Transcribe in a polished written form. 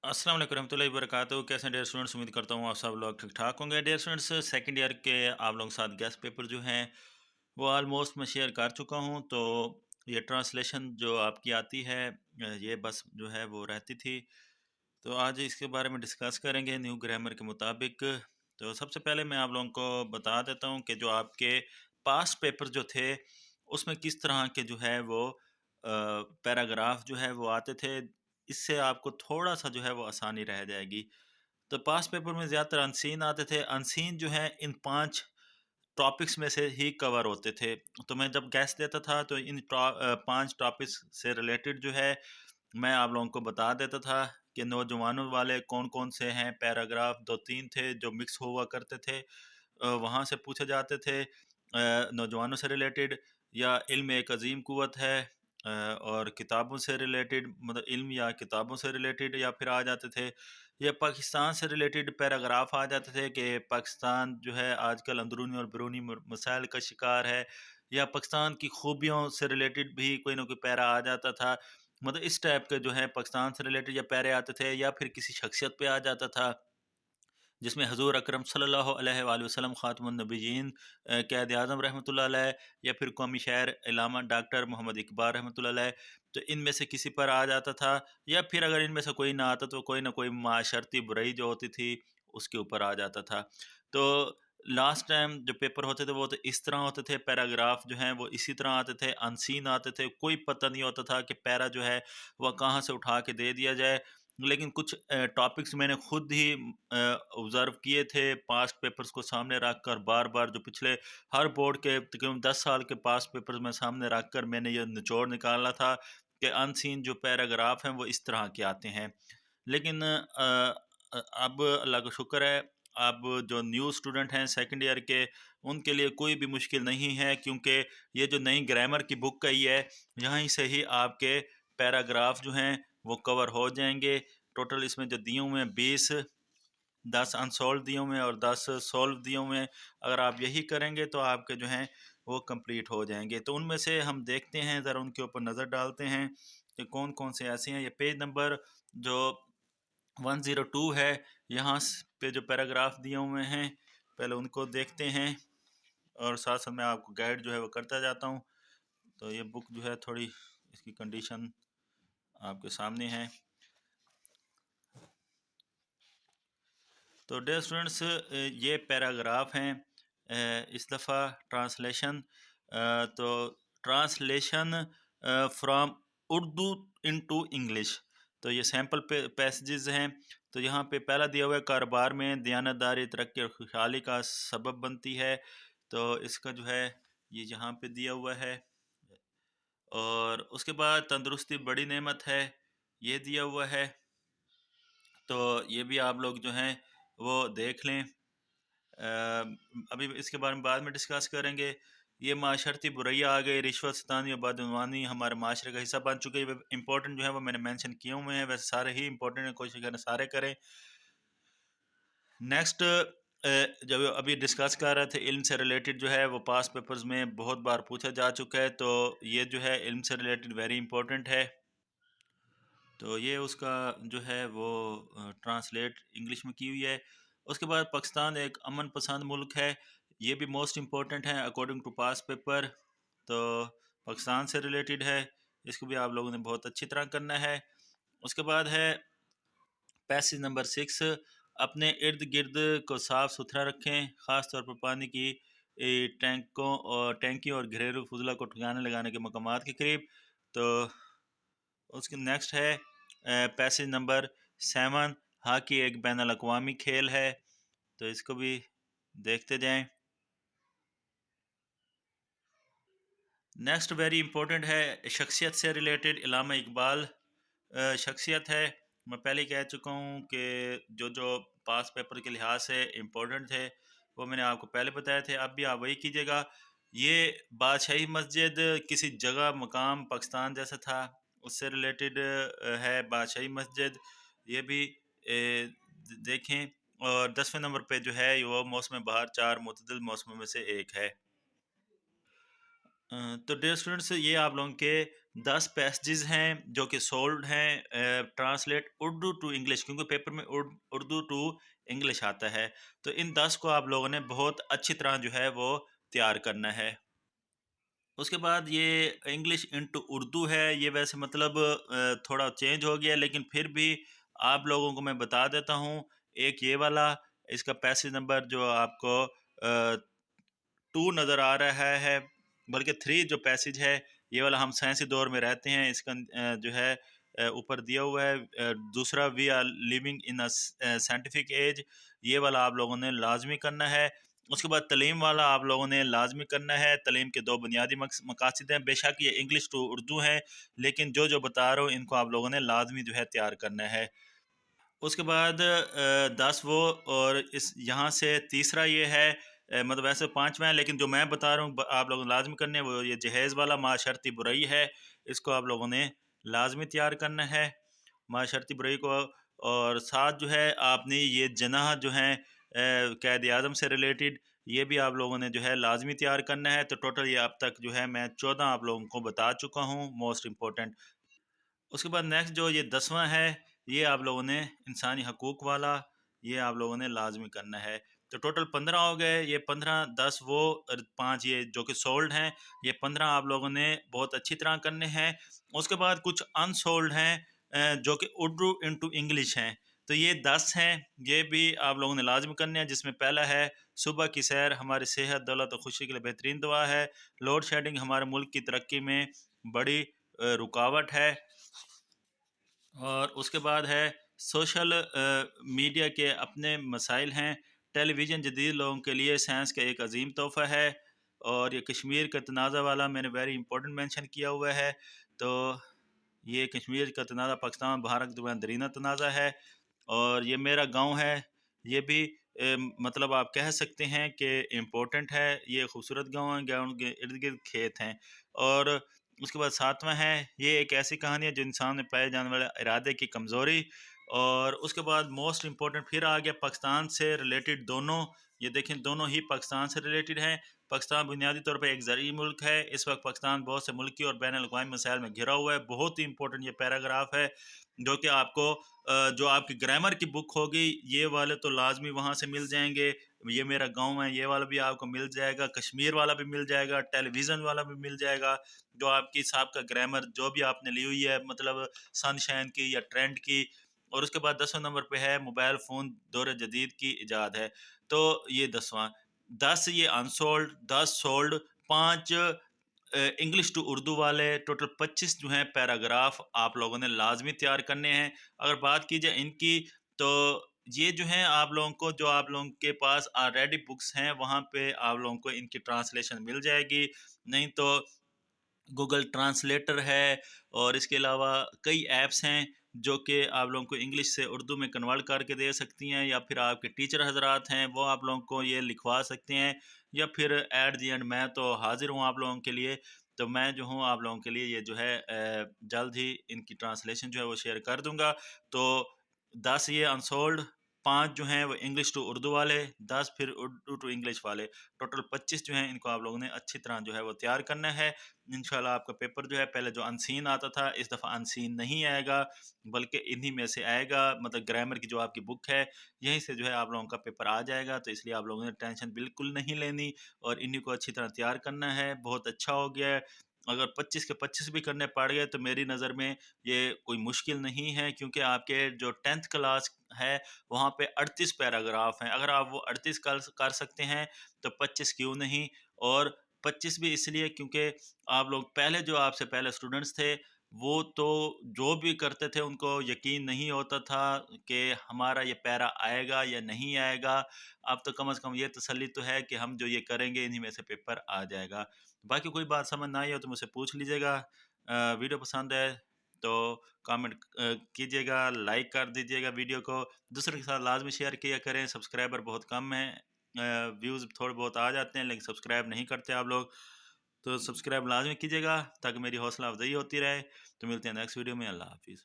अस्सलाम वालेकुम रहमतुल्लाहि वबरकातुहू। कैसे हैं डियर स्टूडेंट्स? उम्मीद करता हूँ आप सब लोग ठीक ठाक होंगे। डियर स्टूडेंट्स, सेकंड ईयर के आप लोगों के साथ गेस्ट पेपर जो हैं वो ऑलमोस्ट मैं शेयर कर चुका हूँ। तो ये ट्रांसलेशन जो आपकी आती है, ये बस जो है वो रहती थी। तो आज इसके बारे में डिस्कस करेंगे न्यू ग्रामर के मुताबिक। तो सबसे पहले मैं आप लोगों को बता देता हूँ कि जो आपके पास्ट पेपर जो थे उसमें किस तरह के जो है वो पैराग्राफ जो है वो आते थे। इससे आपको थोड़ा सा जो है वो आसानी रह जाएगी। तो पास्ट पेपर में ज़्यादातर अनसीन आते थे। अनसीन जो है इन 5 टॉपिक्स में से ही कवर होते थे। तो मैं जब गेस देता था तो इन 5 टॉपिक्स से रिलेटेड जो है मैं आप लोगों को बता देता था कि नौजवानों वाले कौन-कौन से हैं पैराग्राफ। 2-3 थे जो मिक्स हुआ करते थे। वहाँ से पूछे जाते थे नौजवानों से रिलेटेड, या इल्म एक अजीम कुव्वत है, और किताबों से रिलेटेड, मतलब इल्म या किताबों से रिलेटेड, या फिर आ जाते थे या पाकिस्तान से रिलेटेड पैराग्राफ आ जाते थे कि पाकिस्तान जो है आजकल अंदरूनी और बैरूनी मसाइल का शिकार है, या पाकिस्तान की खूबियों से रिलेटेड भी कोई ना कोई पैरा आ जाता था। मतलब इस टाइप के जो है पाकिस्तान से रिलेटेड या पैरे आते थे, या फिर किसी शख्सियत पे आ जाता था जिसमें हज़ूर अकरम सल्लल्लाहु अलैहि वसल्लम ख़ातमुन नबिय्यीन, क़ायद आज़म रहमतुल्लाह अलैह, या फिर कौमी शायर इल्लामा डॉक्टर मोहम्मद इकबाल रहमतुल्लाह अलैह। तो इनमें से किसी पर आ जाता था, या फिर अगर इनमें से कोई ना आता तो कोई ना कोई माशरती बुराई जो होती थी उसके ऊपर आ जाता था। तो लास्ट टाइम जो पेपर होते थे वो तो इस तरह होते थे, पैराग्राफ जो हैं वो इसी तरह आते थे, अनसीन आते थे। कोई पता नहीं होता था कि पैरा जो है वह कहाँ से उठा के दे दिया जाए। लेकिन कुछ टॉपिक्स मैंने खुद ही ऑब्ज़र्व किए थे पास्ट पेपर्स को सामने रख कर, बार-बार जो पिछले हर बोर्ड के तकरीबन 10 साल के पास्ट पेपर्स में सामने रख कर मैंने ये निचोड़ निकाला था कि अनसीन जो पैराग्राफ हैं वो इस तरह के आते हैं। लेकिन अब अल्लाह का शुक्र है, अब जो न्यू स्टूडेंट हैं सेकंड ईयर के, उनके लिए कोई भी मुश्किल नहीं है, क्योंकि ये जो नई ग्रामर की बुक आई है, यहीं से ही आपके पैराग्राफ जो हैं वो कवर हो जाएंगे। टोटल इसमें जो दिए हुए हैं 20, 10 अनसॉल्व दिए हुए हैं और 10 सॉल्व दिए हुए हैं। अगर आप यही करेंगे तो आपके जो हैं वो कंप्लीट हो जाएंगे। तो उनमें से हम देखते हैं, ज़रा उनके ऊपर नज़र डालते हैं कि कौन कौन से ऐसे हैं। ये पेज नंबर जो 102 है, यहाँ पे जो पैराग्राफ दिए हुए हैं पहले उनको देखते हैं, और साथ साथ मैं आपको गाइड जो है वो करता जाता हूँ। तो ये बुक जो है थोड़ी, इसकी कंडीशन आपके सामने है। तो डियर स्टूडेंट्स, ये पैराग्राफ हैं। इस दफ़ा ट्रांसलेशन, तो translation from Urdu into English. तो ये सैम्पल पैसेजेस हैं। तो यहाँ पे पहला दिया हुआ है, कारोबार में दयानतदारी तरक्की और खुशहाली का सबब बनती है। तो इसका जो है ये यहाँ पे दिया हुआ है। और उसके बाद तंदुरुस्ती बड़ी नेमत है, ये दिया हुआ है। तो ये भी आप लोग जो हैं वो देख लें। अभी इसके बारे में बाद में डिस्कस करेंगे। ये माशरती बुराइयाँ आ गई, रिश्वत, सतानी और बदनवानी हमारे माशरे का हिस्सा बन चुकी है। इंपॉर्टेंट जो है वो मैंने मेंशन किए हुए हैं, वैसे सारे ही इंपॉर्टेंट है, कोशिश करें सारे करें। नेक्स्ट, जब अभी डिस्कस कर रहे थे इल्म से रिलेटेड जो है वो पास पेपर्स में बहुत बार पूछा जा चुका है। तो ये जो है इल्म से रिलेटेड वेरी इंपॉर्टेंट है। तो ये उसका जो है वो ट्रांसलेट इंग्लिश में की हुई है। उसके बाद पाकिस्तान एक अमन पसंद मुल्क है, ये भी मोस्ट इम्पोर्टेंट है अकॉर्डिंग टू पास पेपर। तो पाकिस्तान से रिलेटेड है, इसको भी आप लोगों ने बहुत अच्छी तरह करना है। उसके बाद है पैसेज नंबर 6, अपने इर्द गिर्द को साफ़ सुथरा रखें, ख़ास तौर पर पानी की टैंकी और घरेलू फजला को ठिकाने लगाने के मकामात के करीब। तो उसके नेक्स्ट है पैसेज नंबर 7, हॉकी एक बैन अवी खेल है। तो इसको भी देखते जाएं। नेक्स्ट वेरी इंपॉर्टेंट है शख्सियत से रिलेटेड, इल्लामा इकबाल शख्सियत है। मैं पहले कह चुका हूँ कि जो जो पास पेपर के लिहाज से इम्पोर्टेंट थे वो मैंने आपको पहले बताए थे, अब भी आप वही कीजिएगा। ये बादशाही मस्जिद किसी जगह मकाम पाकिस्तान जैसा था, उससे रिलेटेड है बादशाही मस्जिद, ये भी देखें। और 10वें नंबर पे जो है वो मौसम बहार 4 मुतदिल मौसमों में से एक है। तो डियर स्टूडेंट्स, ये आप लोगों के 10 पैसेजेस हैं जो कि सोल्ड हैं ट्रांसलेट उर्दू टू इंग्लिश, क्योंकि पेपर में उर्दू टू इंग्लिश आता है। तो इन 10 को आप लोगों ने बहुत अच्छी तरह जो है वो तैयार करना है। उसके बाद ये इंग्लिश इनटू उर्दू है, ये वैसे मतलब थोड़ा चेंज हो गया, लेकिन फिर भी आप लोगों को मैं बता देता हूँ। एक ये वाला, इसका पैसेज नंबर जो आपको 2 नज़र आ रहा है, बल्कि 3 जो पैसेज है, ये वाला हम साइंसी दौर में रहते हैं, इसका जो है ऊपर दिया हुआ है। दूसरा, we are living in a scientific age, ये वाला आप लोगों ने लाजमी करना है। उसके बाद तलीम वाला आप लोगों ने लाजमी करना है। तलीम के 2 बुनियादी मकासद हैं, बेशक ये इंग्लिश टू उर्दू हैं, लेकिन जो जो बता रहा हूँ इनको आप लोगों ने लाजमी जो है तैयार करना है। उसके बाद 10 वो, और इस यहाँ से तीसरा ये है, मतलब वैसे 5वां है, लेकिन जो मैं बता रहा हूँ आप लोगों ने लाजमी करने हैं, वो ये जहेज़ वाला माशरती बुराई है, इसको आप लोगों ने लाजमी तैयार करना है, माशरती बुराई को। और साथ जो है आपने ये जनाह जो हैं कैद आज़म से रिलेटेड, ये भी आप लोगों ने जो है लाजमी तैयार करना है। तो टोटल ये अब तक जो है मैं 14 आप लोगों को बता चुका हूँ, मोस्ट इम्पोर्टेंट। उसके बाद नेक्स्ट जो ये 10वां है, ये आप लोगों ने इंसानी हकूक़ वाला, ये आप लोगों ने लाज़मी करना है। तो टोटल 15 हो गए, ये 15, 10 वो और 5 ये जो कि सोल्ड हैं, ये 15 आप लोगों ने बहुत अच्छी तरह करने हैं। उसके बाद कुछ अनसोल्ड हैं जो कि उर्दू इनटू इंग्लिश हैं। तो ये 10 हैं, ये भी आप लोगों ने लाज़मी करने हैं, जिसमें पहला है सुबह की सैर हमारी सेहत, दौलत और खुशी के लिए बेहतरीन दुआ है। लोड शेडिंग हमारे मुल्क की तरक्की में बड़ी रुकावट है। और उसके बाद है सोशल मीडिया के अपने मसाइल हैं। टेलीविज़न जदीद लोगों के लिए साइंस का एक अजीम तोहफ़ा है। और ये कश्मीर का तनाज़ा वाला मैंने वेरी इंपॉर्टेंट मेंशन किया हुआ है। तो ये कश्मीर का तनाज़ा पाकिस्तान भारत के दरमियान दरीना तनाज़ा है। और ये मेरा गांव है, ये भी मतलब आप कह सकते हैं कि इम्पोर्टेंट है। ये खूबसूरत गांव है, गांव के इर्द गिर्द खेत हैं। और उसके बाद 7वां है, ये एक ऐसी कहानी है जो इंसान में पाए जाने वाले इरादे की कमज़ोरी। और उसके बाद मोस्ट इम्पोर्टेंट फिर आ गया पाकिस्तान से रिलेटेड दोनों, ये देखें दोनों ही पाकिस्तान से रिलेटेड हैं। पाकिस्तान बुनियादी तौर पर एक ज़रूरी मुल्क है। इस वक्त पाकिस्तान बहुत से मुल्की और बैन अवी मसाइल में घिरा हुआ है। बहुत ही इंपॉर्टेंट ये पैराग्राफ है, जो कि आपको जो आपकी ग्रामर की बुक होगी, ये वाले तो लाजमी वहाँ से मिल जाएंगे। ये मेरा गांव है, ये वाला भी आपको मिल जाएगा, कश्मीर वाला भी मिल जाएगा, टेलीविज़न वाला भी मिल जाएगा। जो आपकी साहब का ग्रामर जो भी आपने ली हुई है, मतलब सनशाइन की या ट्रेंड की। और उसके बाद 10वें नंबर पे है मोबाइल फ़ोन दौर जदीद की इजाद है। तो ये 10वां, 10 ये unsold, 10 sold, 5 English to Urdu वाले, टोटल 25 जो हैं पैराग्राफ आप लोगों ने लाजमी तैयार करने हैं। अगर बात की जाए इनकी, तो ये जो हैं आप लोगों को, जो आप लोगों के पास ऑलरेडी बुक्स हैं वहाँ पे आप लोगों को इनकी ट्रांसलेशन मिल जाएगी। नहीं तो गूगल ट्रांसलेटर है, और इसके अलावा कई ऐप्स हैं जो कि आप लोगों को इंग्लिश से उर्दू में कन्वर्ट करके दे सकती हैं, या फिर आपके टीचर हजरात हैं वो आप लोगों को ये लिखवा सकते हैं। या फिर एट दी एंड मैं तो हाजिर हूँ आप लोगों के लिए। तो मैं जो हूँ आप लोगों के लिए ये जो है जल्द ही इनकी ट्रांसलेशन जो है वो शेयर कर दूंगा। तो 10 ये अनसोल्ड, 5 जो हैं वो इंग्लिश टू उर्दू वाले, 10 फिर उर्दू टू इंग्लिश वाले, टोटल 25 जो हैं इनको आप लोगों ने अच्छी तरह जो है वो तैयार करना है। इंशाल्लाह आपका पेपर जो है, पहले जो अनसीन आता था इस दफ़ा अनसीन नहीं आएगा, बल्कि इन्हीं में से आएगा। मतलब ग्रामर की जो आपकी बुक है, यहीं से जो है आप लोगों का पेपर आ जाएगा। तो इसलिए आप लोगों ने टेंशन बिल्कुल नहीं लेनी, और इन्हीं को अच्छी तरह तैयार करना है। बहुत अच्छा हो गया है। अगर 25 के 25 भी करने पड़ गए तो मेरी नज़र में ये कोई मुश्किल नहीं है, क्योंकि आपके जो 10th क्लास है वहाँ पे 38 पैराग्राफ हैं। अगर आप वो 38 कर सकते हैं तो 25 क्यों नहीं। और 25 भी इसलिए क्योंकि आप लोग पहले, जो आपसे पहले स्टूडेंट्स थे, वो तो जो भी करते थे उनको यकीन नहीं होता था कि हमारा ये पैरा आएगा या नहीं आएगा। अब तो कम से कम ये तसल्ली तो है कि हम जो ये करेंगे इन्हीं में से पेपर आ जाएगा। बाकी कोई बात समझ ना आई हो तो मुझसे पूछ लीजिएगा। वीडियो पसंद है तो कमेंट कीजिएगा, लाइक कर दीजिएगा वीडियो को, दूसरे के साथ लाजमी शेयर किया करें। सब्सक्राइबर बहुत कम है, व्यूज़ थोड़े बहुत आ जाते हैं, लेकिन सब्सक्राइब नहीं करते आप लोग। तो सब्सक्राइब लाजमी कीजिएगा ताकि मेरी हौसला अफजाई होती रहे। तो मिलते हैं नेक्स्ट वीडियो में। अल्लाह हाफिज़।